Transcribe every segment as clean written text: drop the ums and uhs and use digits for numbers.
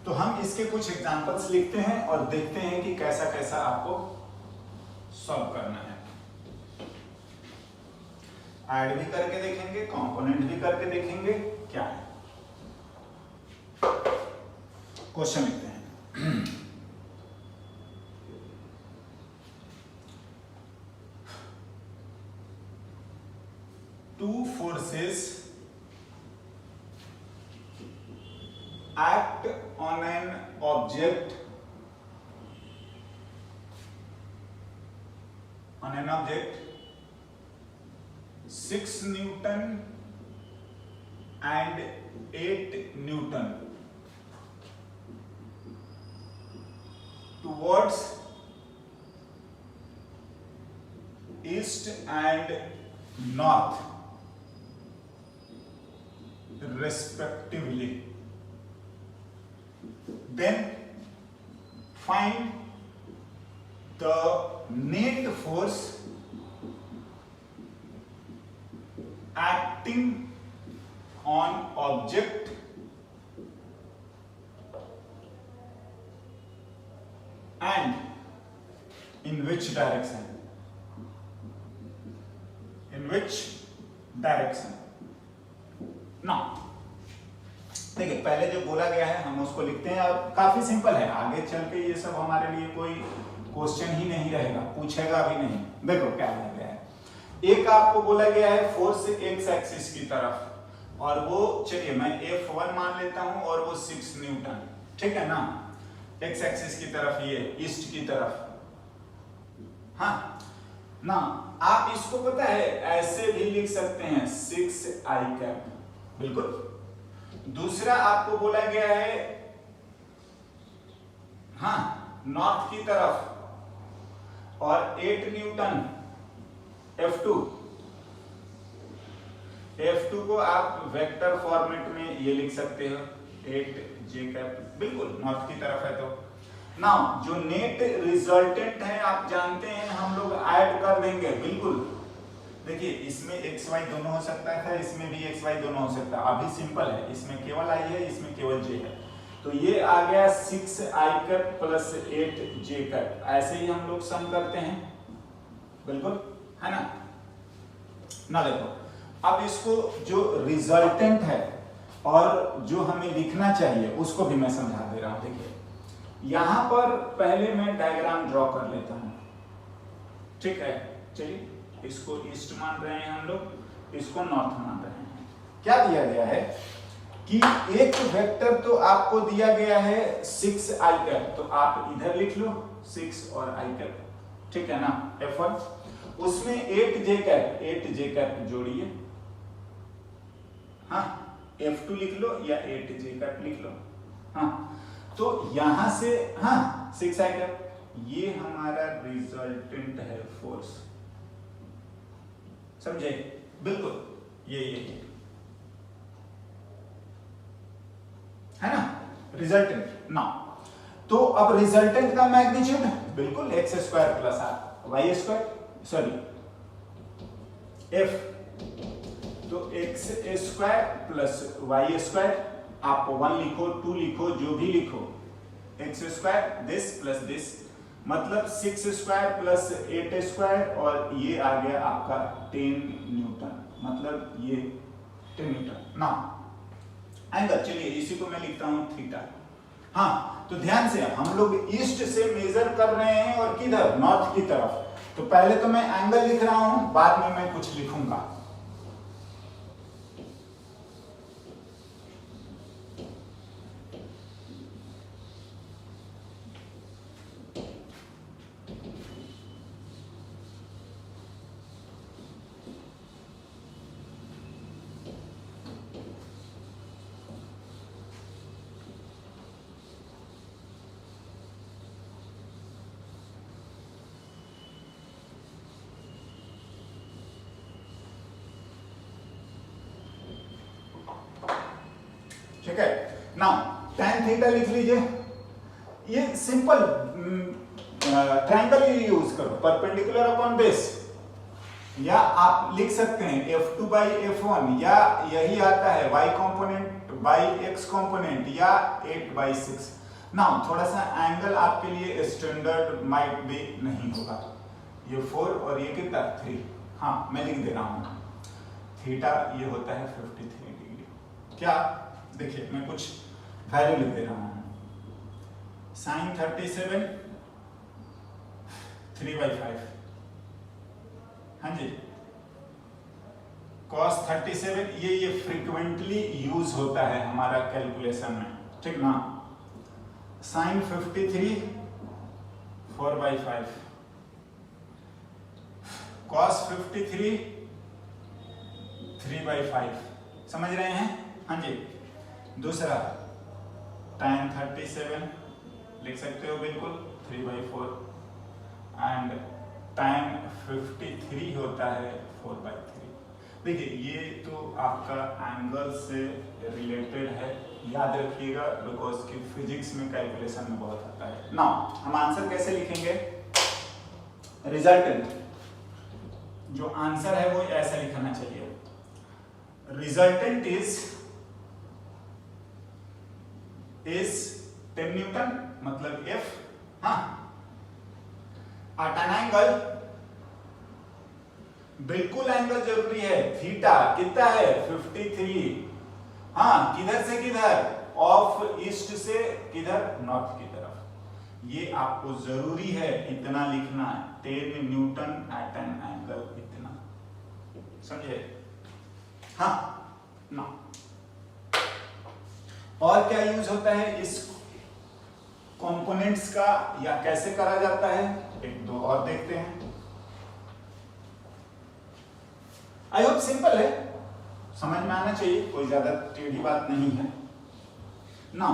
तो हम इसके कुछ एग्जांपल्स लिखते हैं और देखते हैं कि कैसा कैसा आपको सॉल्व करना है। ऐड भी करके देखेंगे, कंपोनेंट भी करके देखेंगे क्या है। क्वेश्चन लिखते हैं। Two forces act on an object 6 Newton and 8 Newton towards east and north respectively. Then find the net force acting on object and in which direction. ना देखिए, पहले जो बोला गया है हम उसको लिखते हैं। अब काफी सिंपल है, आगे चल के ये सब हमारे लिए कोई क्वेश्चन ही नहीं रहेगा, पूछेगा भी नहीं। देखो क्या बोला गया है। एक आपको बोला गया है फोर्स एक्स एक्सिस की तरफ, और वो चलिए मैं F1 मान लेता हूं, और वो 6 न्यूटन, ठीक है ना, एक्स एक्सिस की तरफ, ये ईस्ट की तरफ। हाँ ना, आप इसको पता है ऐसे भी लिख सकते हैं 6i कैप, बिल्कुल। दूसरा आपको बोला गया है हाँ नॉर्थ की तरफ, और 8 न्यूटन F2 को आप वेक्टर फॉर्मेट में ये लिख सकते हो 8j कैप, बिल्कुल नॉर्थ की तरफ है। तो नाउ जो नेट रिजल्टेंट है आप जानते हैं हम लोग ऐड कर देंगे, बिल्कुल। देखिए इसमें x y दोनों हो सकता है, इसमें भी x y दोनों हो सकता है। अभी सिंपल है, इसमें केवल i है, इसमें केवल j है। तो ये आ गया 6i cap plus 8j cap. ऐसे ही हम लोग सम करते हैं, बिल्कुल, है ना। ना देखो, अब इसको जो रिजल्टेंट है और जो हमें लिखना चाहिए उसको भी मैं समझा दे रहा हूं। देखिए यहां पर पहले मैं डायग्राम ड्रॉ कर लेता हूं, ठीक है। चलिए, इसको ईस्ट मान रहे हैं हम लोग, इसको नॉर्थ मान रहे हैं। क्या दिया गया है कि एक वेक्टर तो आपको दिया गया है 6i कैप, तो आप इधर लिख लो 6 और i कैप, ठीक है ना, F1। उसमें 8j कैप जोड़िए, हाँ F2 लिख लो या 8j कैप लिख लो, हाँ। तो यहां से हाँ 6i कैप, ये हमारा रिजल्टेंट है फोर्स, समझे, बिल्कुल ये है ना रिजल्टेंट ना। तो अब रिजल्टेंट का मैग्नीट्यूड बिल्कुल x² plus y², sorry f, तो x² प्लस y², आप 1 लिखो 2 लिखो जो भी लिखो, x² दिस प्लस दिस, मतलब 6² प्लस 8² और ये आ गया आपका 10 न्यूटन, मतलब ये 10 न्यूटन ना। एंगल, चलिए इसी को मैं लिखता हूं थीटा। हाँ तो ध्यान से, हम लोग ईस्ट से मेजर कर रहे हैं और किधर, नॉर्थ की तरफ। तो पहले तो मैं एंगल लिख रहा हूं, बाद में मैं कुछ लिखूंगा। ठीक है, नाउ tan थीटा लिख लीजिए। ये सिंपल ट्रायंगल ही यूज करो, परपेंडिकुलर अपॉन बेस, या आप लिख सकते हैं F2 बाई F1, या यही आता है y component by x component, या 8/6। ना थोड़ा सा एंगल आपके लिए स्टैंडर्ड माइट भी नहीं होगा, ये 4 और ये कितना 3, हाँ मैं लिख दे रहा हूँ, थीटा ये होता है 53 डिग्री। क्या देखिए मैं कुछ वैल्यू लिख दे रहा हूँ, साइन 37 3/5, हाँ जी, cos 37 ये फ्रीक्वेंटली यूज होता है हमारा कैलकुलेशन में, ठीक ना। साइन 53 4/5, cos 53 3/5, समझ रहे हैं, हाँ जी। दूसरा tan 37 लिख सकते हो बिल्कुल 3/4 एंड tan 53 होता है 4/3। देखिए ये तो आपका एंगल से रिलेटेड है, याद रखिएगा, बिकॉज कि फिजिक्स में कैलकुलेशन में बहुत आता है। नाउ हम आंसर कैसे लिखेंगे, रिजल्टेंट जो आंसर है वो ऐसा लिखना चाहिए, रिजल्टेंट इज 10 न्यूटन, मतलब F, हाँ, tan एंगल, बिल्कुल एंगल जरूरी है, थीटा कितना है 53, हाँ किधर से किधर, ऑफ ईस्ट से किधर, नॉर्थ की तरफ, ये आपको जरूरी है इतना लिखना, 10 न्यूटन एट एन एंगल, इतना समझे, हाँ ना। और क्या यूज होता है इस कंपोनेंट्स का, या कैसे करा जाता है, एक दो और देखते हैं। आई होप सिंपल है, समझ में आना चाहिए, कोई ज्यादा टेढ़ी बात नहीं है ना।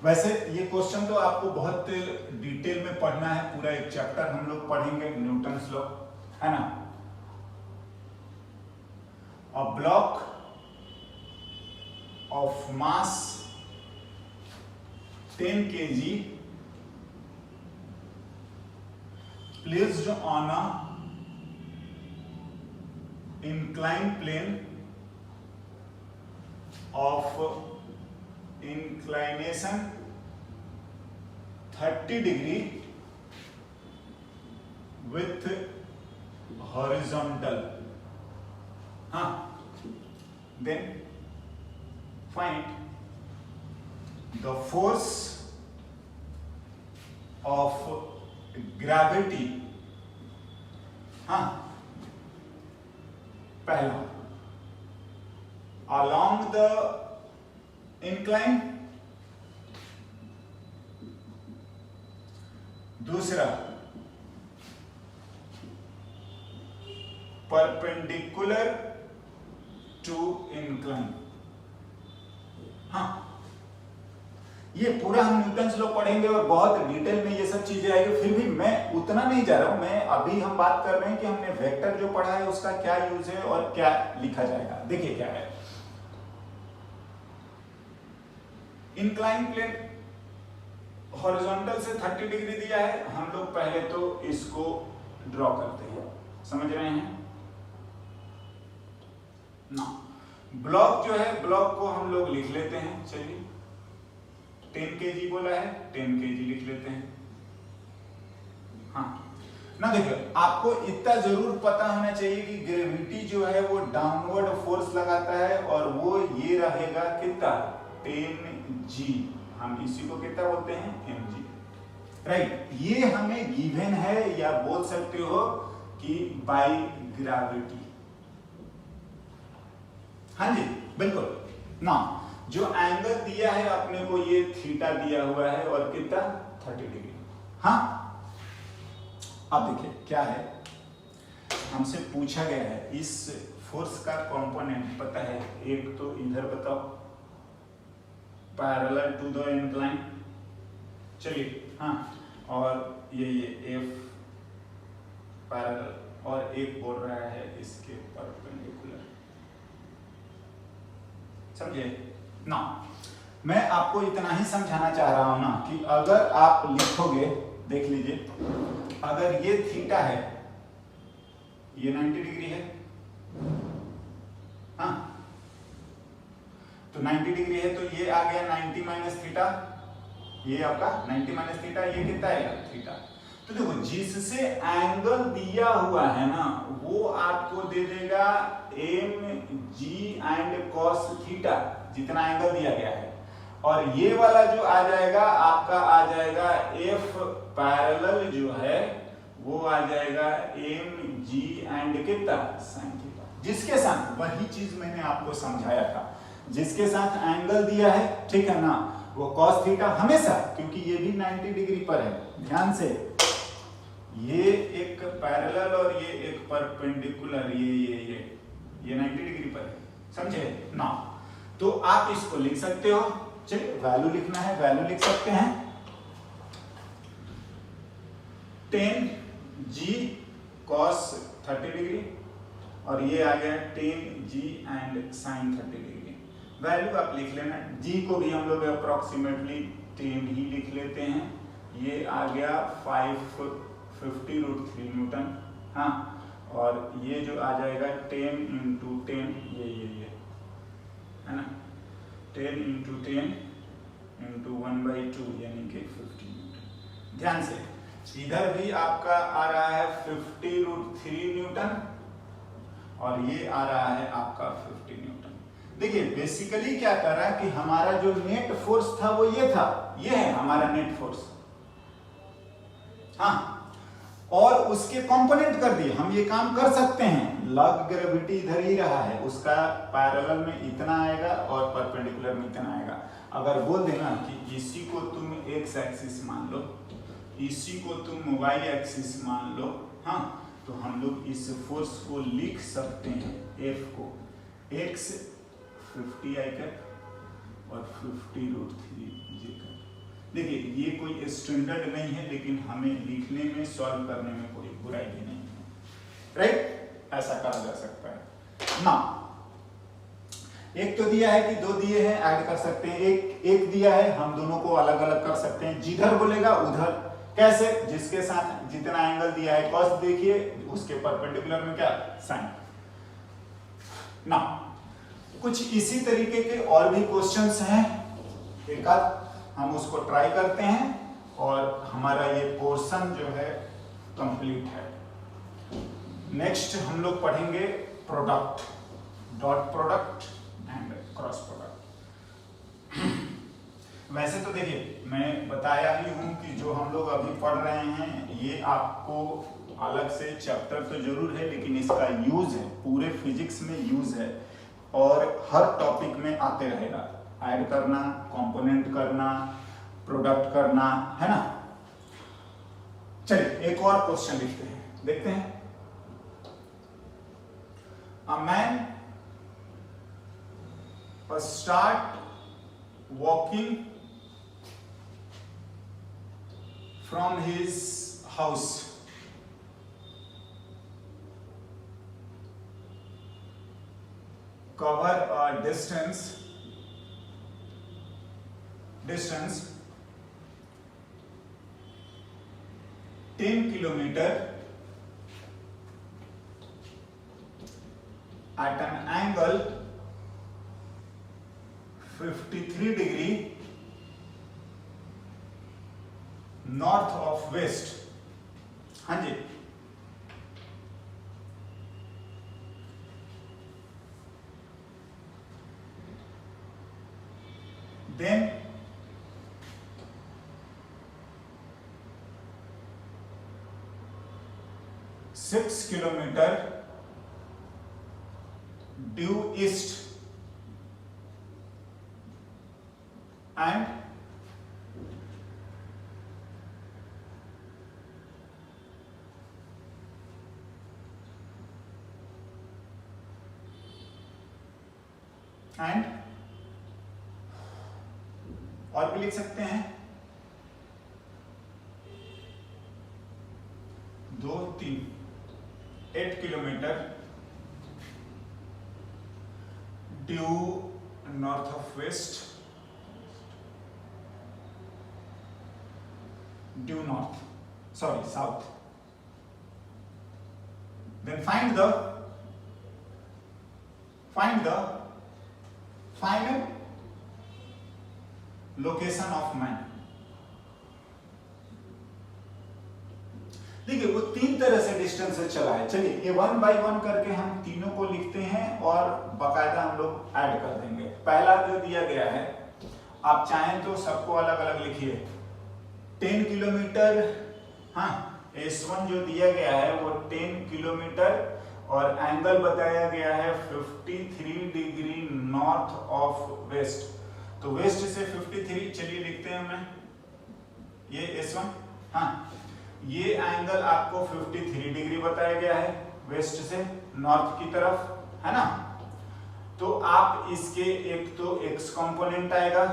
वैसे ये क्वेश्चन तो आपको बहुत डिटेल में पढ़ना है, पूरा एक चैप्टर हम लोग पढ़ेंगे न्यूटन्स लॉ, है ना। A block of mass 10 kg placed on a inclined plane of inclination 30 degree with horizontal, हाँ, then find the force of gravity, हाँ, पहला along the incline, दूसरा perpendicular to incline, हाँ, ये पूरा हम न्यूटन्स लॉ पढ़ेंगे और बहुत डिटेल में ये सब चीजें आएगी, फिर भी मैं उतना नहीं जा रहा हूं, मैं अभी हम बात कर रहे हैं कि हमने वेक्टर जो पढ़ा है उसका क्या यूज है और क्या लिखा जाएगा। देखिए क्या है, इंक्लाइन प्लेन हॉरिजॉन्टल से 30 डिग्री दिया है, हम लोग पहले तो इसको ड्रॉ करते हैं, समझ रहे हैं ना। ब्लॉक जो है, ब्लॉक को हम लोग लिख लेते हैं, चलिए 10 kg बोला है, 10 kg लिख लेते हैं, हाँ ना। देखिए आपको इतना जरूर पता होना चाहिए कि ग्रेविटी जो है वो डाउनवर्ड फोर्स लगाता है और वो ये रहेगा कितना 10g, हम इसी को कितना बोलते हैं mg, राइट। ये हमें गिवन है, या बोल सकते हो कि बाय ग्रेविटी, हाँ जी बिल्कुल ना। जो एंगल दिया है अपने को ये थीटा दिया हुआ है और कितना 30 डिग्री, हाँ। अब देखिए क्या है, हमसे पूछा गया है इस फोर्स का कंपोनेंट पता है, एक तो इधर बताओ पैरेलल टू द इंक्लाइन, चलिए हाँ, और ये F पैरेलल, और एक बोल रहा है इसके परपेंडिकुलर, समझे ना। मैं आपको इतना ही समझाना चाह रहा हूं ना कि अगर आप लिखोगे देख लीजिए, अगर ये थीटा है, ये 90 डिग्री है, हाँ, तो 90 डिग्री है, तो ये आ गया 90 माइनस थीटा, ये आपका 90 माइनस थीटा, ये कितना आएगा थीटा। तो देखो जिससे एंगल दिया हुआ है ना वो आपको दे देगा M G and cos theta, जितना एंगल दिया गया है, और ये वाला जो आ जाएगा आपका आ जाएगा एफ पैरेलल जो है वो आ जाएगा एम जी एंड कितना साइन थीटा, जिसके साथ वही चीज मैंने आपको समझाया था, जिसके साथ एंगल दिया है, ठीक है ना, वो cos थीटा हमेशा, क्योंकि ये भी 90 डिग्री पर है, ध्यान से, ये एक पैरेलल और ये एक परपेंडिकुलर, ये 90 डिग्री पर है, समझे ना। तो आप इसको लिख सकते हो, चलिए वैल्यू लिखना है, वैल्यू लिख सकते हैं 10 जी cos 30 डिग्री, और ये आ गया 10 जी एंड साइन 30 डिग्री। वैल्यू आप लिख लेना, जी को भी हम लोग अप्रोक्सीमेटली 10 ही लिख लेते हैं, ये आ गया 550√3 न्यूटन, हाँ, और ये जो आ जाएगा 10 इंटू 10, ये है ना, 10 इंटू 10 इंटू 1/2 यानी कि 50 न्यूटन। ध्यान से, इधर भी आपका आ रहा है 50√3 न्यूटन, और ये आ रहा है आपका 50 न्यूटन। देखिए बेसिकली क्या कर रहा है कि हमारा जो नेट फोर्स था वो ये था, ये है हमारा नेट फोर्स, हाँ, और उसके कंपोनेंट कर दिए। हम ये काम कर सकते हैं, लॉग ग्रेविटी इधर ही रहा है, उसका पैरेलल में इतना आएगा और परपेंडिकुलर में इतना आएगा। अगर बोल देना कि इसी को तुम एक्स एक्सिस मान लो, इसी को तुम वाई एक्सिस मान लो, हाँ, तो हम लोग इस फोर्स को लिख सकते हैं, एफ को एक्स 50 आई कैप और 50√3 जे कैप। देखिए ये कोई स्टैंडर्ड नहीं है, लेकिन हमें लिखने में, सॉल्व करने में कोई बुराई भी नहीं है, राइट, ऐसा कहा जा सकता है ना। एक तो दिया है कि दो दिए हैं, ऐड कर सकते हैं, एक दिया है, हम दोनों को अलग अलग कर सकते हैं, जिधर बोलेगा उधर, कैसे, जिसके साथ जितना एंगल दिया है cos, देखिए उसके परपेंडिकुलर में क्या साइन ना। कुछ इसी तरीके के और भी क्वेश्चंस हैं, एक आध हम उसको ट्राई करते हैं और हमारा ये पोर्शन जो है कंप्लीट है। नेक्स्ट हम लोग पढ़ेंगे product, dot product and cross product. वैसे तो देखिए मैं बताया ही हूं कि जो हम लोग अभी पढ़ रहे हैं ये आपको अलग से चैप्टर तो जरूर है, लेकिन इसका यूज है, पूरे फिजिक्स में यूज है और हर टॉपिक में आते रहेगा, ऐड करना, कंपोनेंट करना, प्रोडक्ट करना, है ना। चलिए एक और क्वेश्चन लिखते हैं, देखते हैं। A man start walking from his house cover a distance 10 kilometer at an angle 53 degree north of west, हाँ जी, then six kilometer due east and और भी लिख सकते हैं 2 3 8 kilometre due north of west, due north, sorry, south. Then find the final location of man. देखिए वो तीन तरह से डिस्टेंस से चला है। चलिए ये 1 by 1 करके हम तीनों को लिखते हैं और बकायदा हम लोग ऐड कर देंगे। पहला जो दिया गया है, आप चाहें तो सबको अलग अलग लिखिए। 10 किलोमीटर, हाँ S1 जो दिया गया है वो 10 किलोमीटर और एंगल बताया गया है 53 डिग्री नॉर्थ ऑफ वेस्ट। तो वेस्ट से 53, चलिए लिखते हैं मैं ये S1, हाँ ये एंगल आपको 53 डिग्री बताया गया है वेस्ट से नॉर्थ की तरफ, है ना। तो आप इसके एक तो x कंपोनेंट आएगा,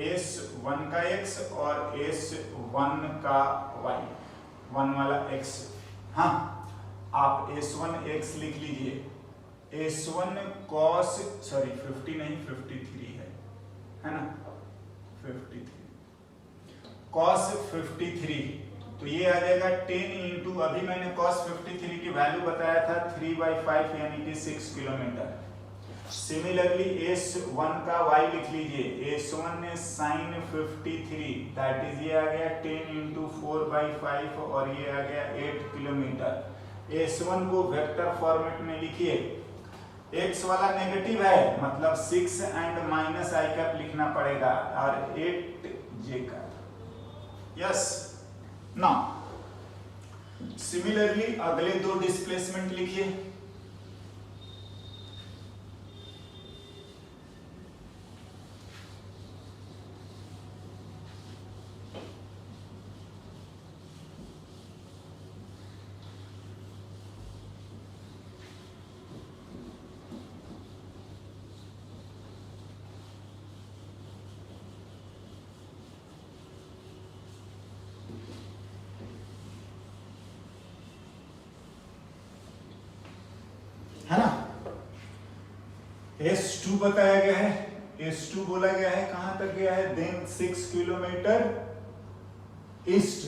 S1 का x और S1 का y, 1 वाला x, हाँ आप S1 x लिख लीजिए। S1 cos, सॉरी 50 नहीं 53 है ना, 53 cos 53, तो ये आ जाएगा 10 इंटू, अभी मैंने cos 53 की वैल्यू बताया था 3/5 यानी कि 6 किलोमीटर। सिमिलरली S1 का y लिख लीजिए, S1 sin 53 दैट इज ये आ गया 10 इंटू 4/5 और ये आ गया 8 किलोमीटर। S1 को वेक्टर फॉर्मेट में लिखिए, x वाला नेगेटिव है मतलब 6 एंड माइनस i कैप लिखना पड़ेगा और 8 j cap. Yes, now similarly अगले दो डिस्प्लेसमेंट लिखिए। है ना, S2 बताया गया है, S2 बोला गया है कहां तक गया है, देन 6 किलोमीटर ईस्ट।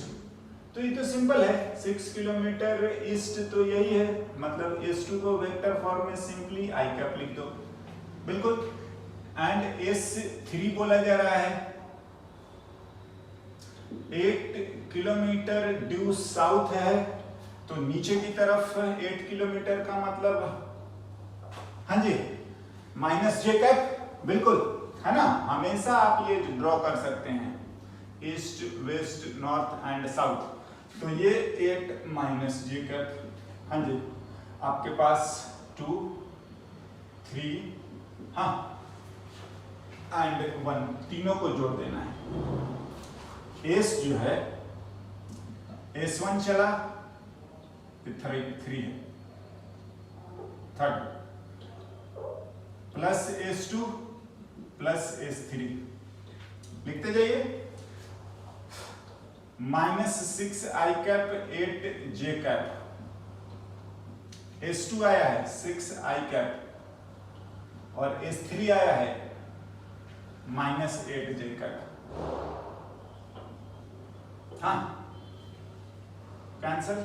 तो ये तो सिंपल है, 6 किलोमीटर ईस्ट तो यही है, मतलब S2 को वेक्टर फॉर्म में सिंपली i कैप लिख दो, बिल्कुल। एंड S3 बोला जा रहा है 8 किलोमीटर ड्यू साउथ है, तो नीचे की तरफ 8 किलोमीटर का मतलब, हाँ जी माइनस जे कैप, बिल्कुल, है ना। हमेशा आप ये ड्रॉ कर सकते हैं east west north and south, तो ये 8 माइनस जे कैप, हाँ जी आपके पास 2 3 हाँ एंड 1, तीनों को जोड़ देना है। एस जो है S1 चला, 3 है, third plus S2 plus S3 लिखते जाइए, -6 i cap 8 j cap, S2 आया है 6 i कैप और S3 आया है -8 j कैप, हाँ कैंसल।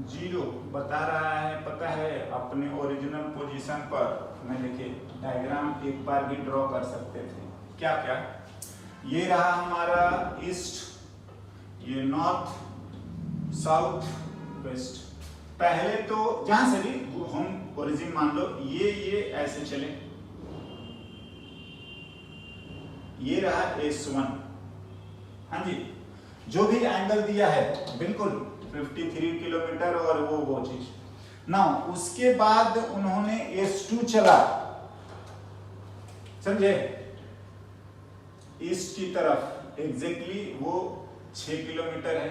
0 बता रहा है, पता है अपने ओरिजिनल पोजीशन पर मैं देखिए डायग्राम एक बार भी ड्रॉ कर सकते थे, क्या क्या, ये रहा हमारा ईस्ट, ये नॉर्थ साउथ वेस्ट। पहले तो जहां से भी हम ओरिजिन मान लो, ये ऐसे चले, ये रहा S1, हाँ जी जो भी एंगल दिया है बिल्कुल 53 किलोमीटर और वो चीज ना। उसके बाद उन्होंने S2 चला, समझे, ईस्ट की तरफ एग्जैक्टली वो 6 किलोमीटर है,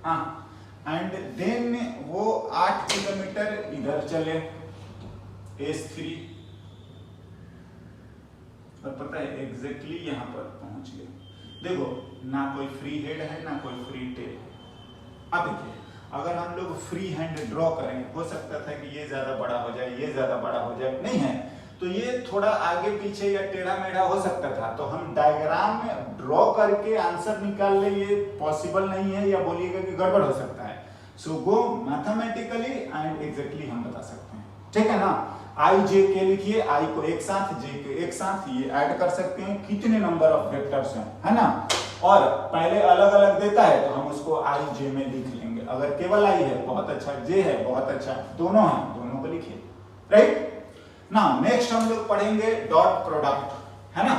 हाँ एंड देन वो 8 किलोमीटर इधर चले S3 और पता है एग्जैक्टली यहां पर पहुंच गए। देखो ना कोई फ्री हेड है ना कोई फ्री टेल है। अब देखिए अगर हम लोग फ्री हैंड ड्रॉ करें, हो सकता था कि ये ज्यादा बड़ा हो जाए, ये ज्यादा बड़ा हो जाए, नहीं है तो ये थोड़ा आगे पीछे या टेढ़ा मेढ़ा हो सकता था, तो हम डायग्राम में ड्रॉ करके आंसर निकाल ले, ये पॉसिबल नहीं है, या बोलिएगा कि गड़बड़ हो सकता है। सो गो मैथमेटिकली एंड एग्जैक्टली हम बता सकते हैं, ठीक है ना। आई जे के लिखिए, आई को एक साथ, जे के एक साथ, ये ऐड कर सकते हैं कितने नंबर ऑफ वेक्टर्स हैं, है ना। और पहले अलग अलग देता है तो हम उसको आई जे में लिख लेंगे, अगर केवल आई है बहुत अच्छा, जे है बहुत अच्छा, दोनों है दोनों को लिखिए, राइट। नाउ नेक्स्ट हम लोग पढ़ेंगे डॉट प्रोडक्ट, है ना।